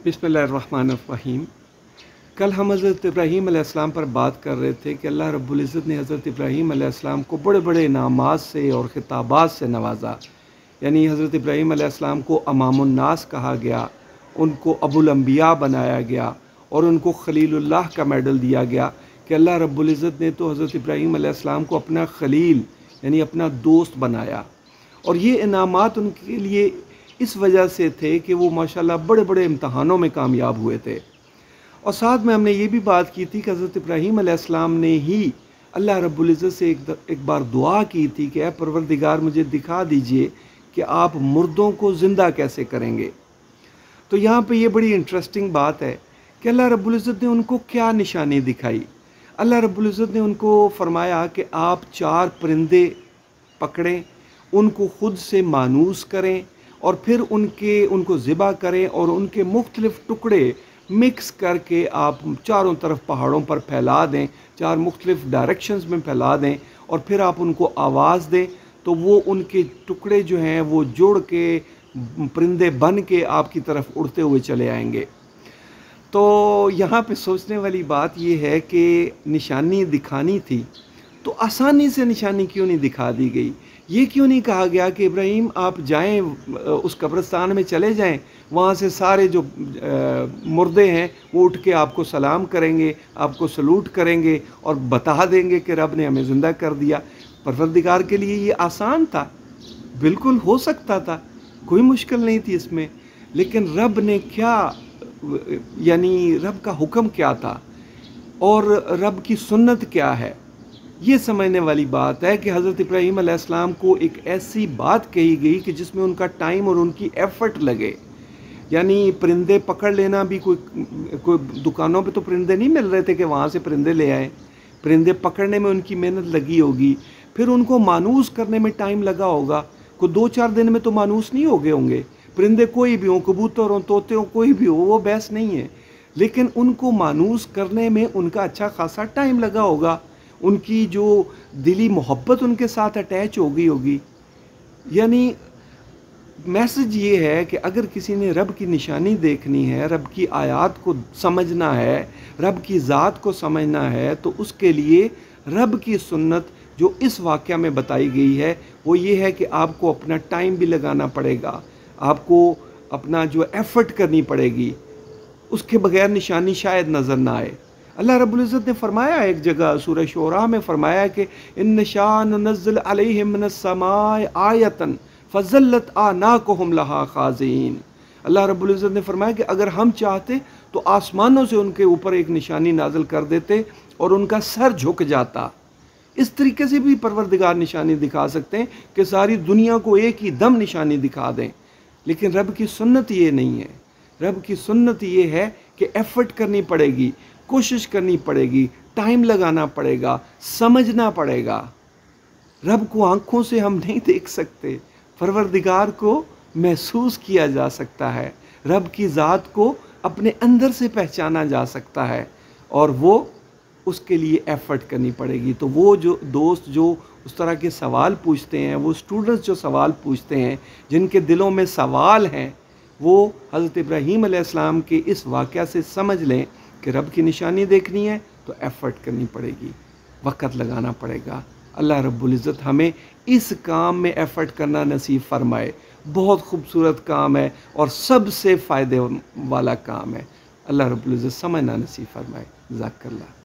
बिस्मिल्लाहिर्रहमानिर्रहीम। कल हम हज़रत इब्राहीम अलैहिस्सलाम पर बात कर रहे थे कि अल्लाह रब्बुल इज़्ज़त ने हज़रत इब्राहीम अलैहिस्सलाम को बड़े बड़े इनामात से और खिताबात से नवाजा। यानी हज़रत इब्राहीम अलैहिस्सलाम को अमामुन्नास कहा गया, उनको अबुल अंबिया बनाया गया और उनको खलीलुल्लाह का मेडल दिया गया कि अल्लाह रब्बुल इज़्ज़त ने तो हज़रत इब्राहीम अलैहिस्सलाम को अपना खलील यानी अपना दोस्त बनाया। और ये इनामात उनके लिए इस वजह से थे कि वो माशाल्लाह बड़े बड़े इम्तहानों में कामयाब हुए थे। और साथ में हमने ये भी बात की थी कि हज़रत इब्राहीम अलैहिस्सलाम ने ही अल्लाह रब्बुल इज़्ज़त से एक बार दुआ की थी कि ऐ परवरदिगार मुझे दिखा दीजिए कि आप मुर्दों को ज़िंदा कैसे करेंगे। तो यहाँ पे ये बड़ी इंटरेस्टिंग बात है कि अल्लाह रब्बुल इज़्ज़त ने उनको क्या निशानी दिखाई। अल्लाह रब्बुल इज़्ज़त ने उनको फरमाया कि आप 4 परिंदे पकड़ें, उनको ख़ुद से मानूस करें और फिर उनको ज़िबा करें और उनके मुख्तलिफ़ टुकड़े मिक्स करके आप चारों तरफ पहाड़ों पर फैला दें, 4 मुख्तलिफ़ डायरेक्शंस में फैला दें और फिर आप उनको आवाज़ दें तो वो उनके टुकड़े जो हैं वो जुड़ के परिंदे बन के आपकी तरफ उड़ते हुए चले आएंगे। तो यहाँ पे सोचने वाली बात ये है कि निशानी दिखानी थी तो आसानी से निशानी क्यों नहीं दिखा दी गई। ये क्यों नहीं कहा गया कि इब्राहीम आप जाएं उस कब्रिस्तान में चले जाएं, वहाँ से सारे जो मुर्दे हैं वो उठ के आपको सलाम करेंगे, आपको सलूट करेंगे और बता देंगे कि रब ने हमें ज़िंदा कर दिया। परवरदिगार के लिए ये आसान था, बिल्कुल हो सकता था, कोई मुश्किल नहीं थी इसमें। लेकिन रब ने क्या यानी रब का हुक्म क्या था और रब की सुन्नत क्या है, ये समझने वाली बात है कि हज़रत इब्राहीम अलैहिस्सलाम को एक ऐसी बात कही गई कि जिसमें उनका टाइम और उनकी एफ़र्ट लगे। यानी परिंदे पकड़ लेना भी कोई दुकानों पे तो परिंदे नहीं मिल रहे थे कि वहाँ से परिंदे ले आए। परिंदे पकड़ने में उनकी मेहनत लगी होगी, फिर उनको मानूस करने में टाइम लगा होगा। कोई 2-4 दिन में तो मानूस नहीं हो गए होंगे। परिंदे कोई भी हों, कबूतर हों, तोते हों, कोई भी हो, वो बहस नहीं है। लेकिन उनको मानूस करने में उनका अच्छा खासा टाइम लगा होगा। उनकी जो दिली मोहब्बत उनके साथ अटैच हो गई होगी। यानी मैसेज ये है कि अगर किसी ने रब की निशानी देखनी है, रब की आयत को समझना है, रब की ज़ात को समझना है, तो उसके लिए रब की सुन्नत जो इस वाक़या में बताई गई है वो ये है कि आपको अपना टाइम भी लगाना पड़ेगा, आपको अपना जो एफ़र्ट करनी पड़ेगी, उसके बगैर निशानी शायद नज़र ना आए। अल्लाह रब्बुल इज़्ज़त ने फरमाया एक जगह सूरह शूरा में फरमाया कि इन्नशा नुनज़्ज़िल अलैहिम मिनस समाई आयतन फ़ज़ल्लत आनाकुहुम लहा ख़ाज़ीन। अल्लाह रब्बुल इज़्ज़त ने फरमाया कि अगर हम चाहते तो आसमानों से उनके ऊपर एक निशानी नाज़िल कर देते और उनका सर झुक जाता। इस तरीके से भी परवरदिगार निशानी दिखा सकते हैं कि सारी दुनिया को एक ही दम निशानी दिखा दें। लेकिन रब की सुन्नत ये नहीं है। रब की सुन्नत ये है कि एफ़र्ट करनी पड़ेगी, कोशिश करनी पड़ेगी, टाइम लगाना पड़ेगा, समझना पड़ेगा। रब को आँखों से हम नहीं देख सकते, परवरदिगार को महसूस किया जा सकता है, रब की ज़ात को अपने अंदर से पहचाना जा सकता है और वो उसके लिए एफ़र्ट करनी पड़ेगी। तो वो जो दोस्त जो उस तरह के सवाल पूछते हैं, वो स्टूडेंट्स जो सवाल पूछते हैं, जिनके दिलों में सवाल हैं, वो हज़रत इब्राहीम अलैहिस्सलाम के इस वाक़या से समझ लें कि रब की निशानी देखनी है तो एफ़र्ट करनी पड़ेगी, वक़्त लगाना पड़ेगा। अल्लाह रब्बुल इज़्ज़त हमें इस काम में एफ़र्ट करना नसीब फ़रमाए। बहुत खूबसूरत काम है और सबसे फ़ायदे वाला काम है। अल्लाह रब्बुल इज़्ज़त समझना नसीब फ़रमाए। जज़ाकल्लाह।